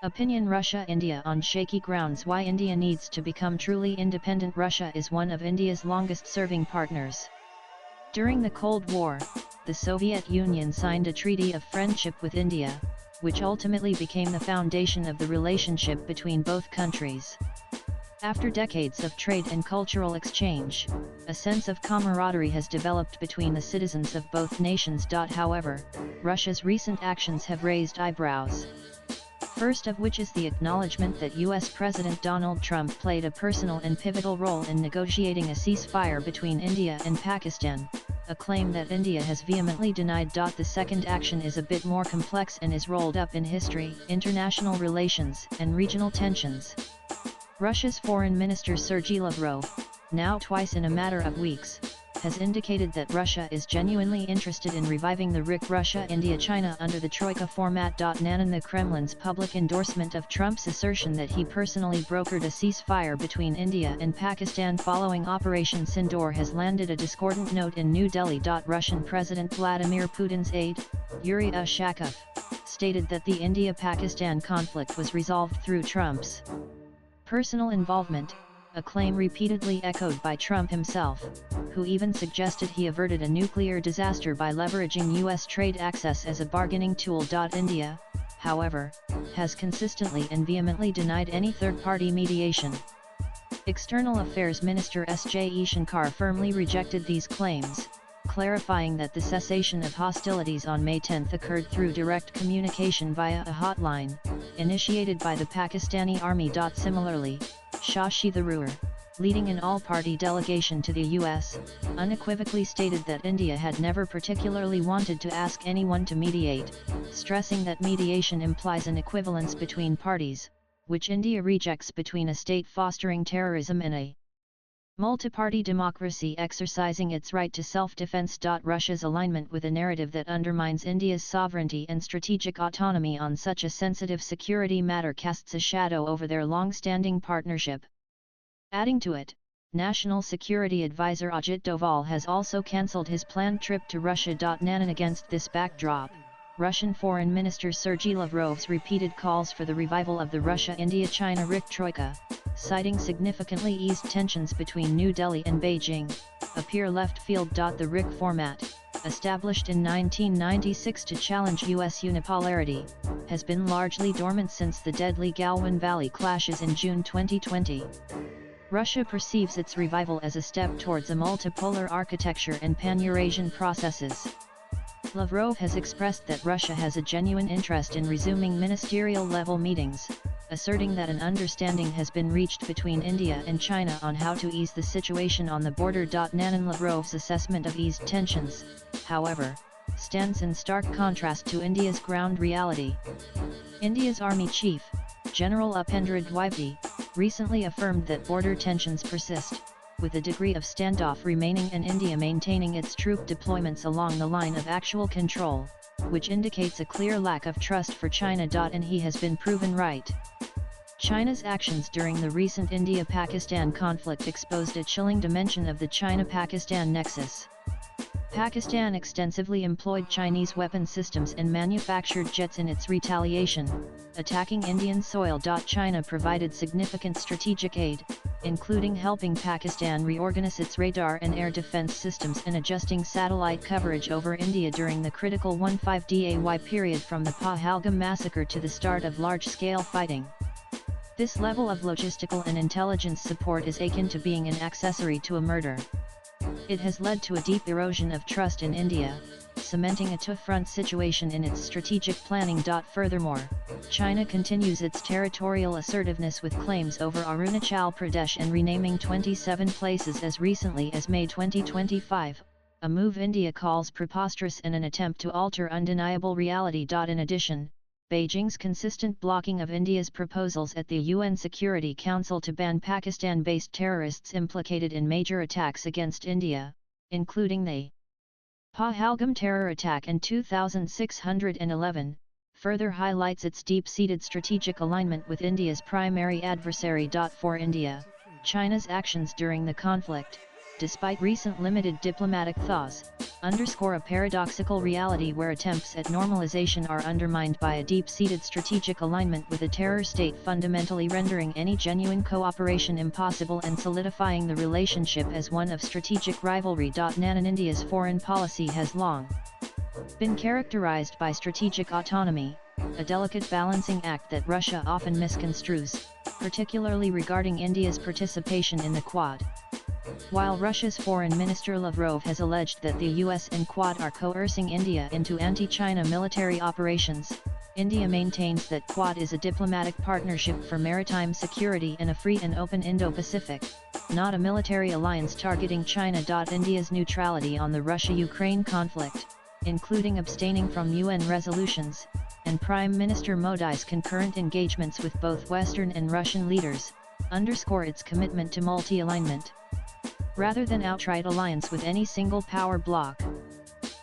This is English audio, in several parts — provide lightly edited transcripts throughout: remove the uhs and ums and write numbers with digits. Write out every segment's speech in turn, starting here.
Opinion Russia-India on shaky grounds. Why India needs to become truly independent. Russia is one of India's longest-serving partners. During the Cold War, the Soviet Union signed a treaty of friendship with India, which ultimately became the foundation of the relationship between both countries. After decades of trade and cultural exchange, a sense of camaraderie has developed between the citizens of both nations. However, Russia's recent actions have raised eyebrows. First of which is the acknowledgement that US President Donald Trump played a personal and pivotal role in negotiating a ceasefire between India and Pakistan, a claim that India has vehemently denied. The second action is a bit more complex and is rolled up in history, international relations, and regional tensions. Russia's Foreign Minister Sergei Lavrov, now twice in a matter of weeks, has indicated that Russia is genuinely interested in reviving the RIC Russia-India-China under the Troika format. Nanan the Kremlin's public endorsement of Trump's assertion that he personally brokered a ceasefire between India and Pakistan following Operation Sindoor has landed a discordant note in New Delhi. Russian President Vladimir Putin's aide, Yuri Ushakov, stated that the India-Pakistan conflict was resolved through Trump's personal involvement, a claim repeatedly echoed by Trump himself, who even suggested he averted a nuclear disaster by leveraging U.S. trade access as a bargaining tool. India, however, has consistently and vehemently denied any third-party mediation. External Affairs Minister S.J. Shankar firmly rejected these claims, clarifying that the cessation of hostilities on May 10 occurred through direct communication via a hotline, initiated by the Pakistani army. Similarly, Shaky Tharoor, leading an all-party delegation to the U.S., unequivocally stated that India had never particularly wanted to ask anyone to mediate, stressing that mediation implies an equivalence between parties, which India rejects between a state fostering terrorism and a multi-party democracy exercising its right to self-defense. Russia's alignment with a narrative that undermines India's sovereignty and strategic autonomy on such a sensitive security matter casts a shadow over their long-standing partnership. Adding to it, National Security Advisor Ajit Doval has also cancelled his planned trip to Russia. Nanan against this backdrop, Russian Foreign Minister Sergei Lavrov's repeated calls for the revival of the Russia-India-China RIC Troika, citing significantly eased tensions between New Delhi and Beijing, appear left field. The RIC format, established in 1996 to challenge U.S. unipolarity, has been largely dormant since the deadly Galwan Valley clashes in June 2020. Russia perceives its revival as a step towards a multipolar architecture and pan-Eurasian processes. Lavrov has expressed that Russia has a genuine interest in resuming ministerial-level meetings, asserting that an understanding has been reached between India and China on how to ease the situation on the border. Nanan Lavrov's assessment of eased tensions, however, stands in stark contrast to India's ground reality. India's Army Chief, General Upendra Dwivedi, recently affirmed that border tensions persist, with a degree of standoff remaining and India maintaining its troop deployments along the line of actual control, which indicates a clear lack of trust for China. And he has been proven right. China's actions during the recent India-Pakistan conflict exposed a chilling dimension of the China-Pakistan nexus. Pakistan extensively employed Chinese weapon systems and manufactured jets in its retaliation, attacking Indian soil. China provided significant strategic aid, including helping Pakistan reorganize its radar and air defense systems and adjusting satellite coverage over India during the critical 15-day period from the Pahalgam massacre to the start of large-scale fighting. This level of logistical and intelligence support is akin to being an accessory to a murder. It has led to a deep erosion of trust in India, cementing a two-front situation in its strategic planning. Furthermore, China continues its territorial assertiveness with claims over Arunachal Pradesh and renaming 27 places as recently as May 2025, a move India calls preposterous and an attempt to alter undeniable reality. In addition, Beijing's consistent blocking of India's proposals at the UN Security Council to ban Pakistan-based terrorists implicated in major attacks against India, including the Pahalgam terror attack in 2611, further highlights its deep-seated strategic alignment with India's primary adversary. For India, China's actions during the conflict, despite recent limited diplomatic thaws, underscore a paradoxical reality where attempts at normalization are undermined by a deep-seated strategic alignment with a terror state, fundamentally rendering any genuine cooperation impossible and solidifying the relationship as one of strategic rivalry. India's foreign policy has long been characterized by strategic autonomy, a delicate balancing act that Russia often misconstrues, particularly regarding India's participation in the Quad. While Russia's Foreign Minister Lavrov has alleged that the US and Quad are coercing India into anti-China military operations, India maintains that Quad is a diplomatic partnership for maritime security and a free and open Indo-Pacific, not a military alliance targeting China. India's neutrality on the Russia-Ukraine conflict, including abstaining from UN resolutions, and Prime Minister Modi's concurrent engagements with both Western and Russian leaders, underscore its commitment to multi-alignment, rather than outright alliance with any single power bloc.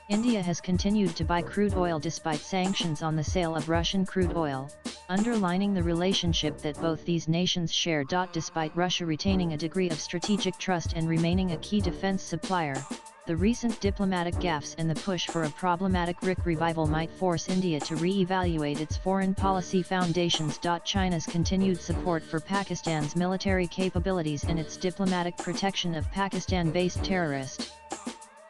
India has continued to buy crude oil despite sanctions on the sale of Russian crude oil, underlining the relationship that both these nations share. Despite Russia retaining a degree of strategic trust and remaining a key defense supplier, the recent diplomatic gaffes and the push for a problematic RIC revival might force India to re-evaluate its foreign policy foundations. China's continued support for Pakistan's military capabilities and its diplomatic protection of Pakistan-based terrorist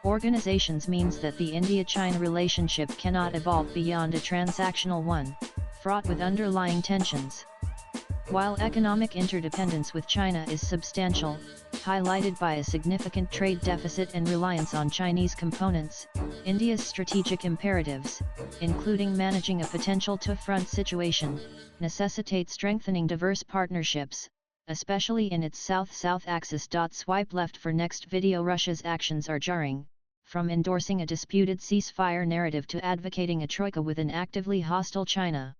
organizations means that the India-China relationship cannot evolve beyond a transactional one, fraught with underlying tensions. While economic interdependence with China is substantial, highlighted by a significant trade deficit and reliance on Chinese components, India's strategic imperatives, including managing a potential two-front situation, necessitate strengthening diverse partnerships, especially in its South-South axis. Swipe left for next video. Russia's actions are jarring, from endorsing a disputed ceasefire narrative to advocating a troika with an actively hostile China.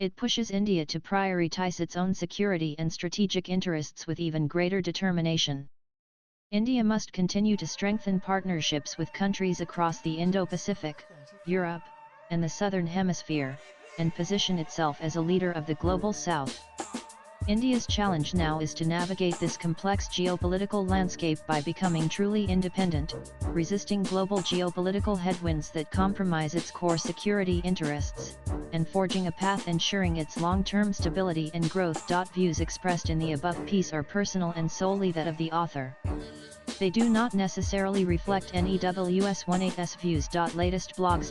It pushes India to prioritize its own security and strategic interests with even greater determination. India must continue to strengthen partnerships with countries across the Indo-Pacific, Europe, and the Southern Hemisphere, and position itself as a leader of the Global South. India's challenge now is to navigate this complex geopolitical landscape by becoming truly independent, resisting global geopolitical headwinds that compromise its core security interests, and forging a path ensuring its long-term stability and growth. Views expressed in the above piece are personal and solely that of the author. They do not necessarily reflect NEWS18's views. Latest blogs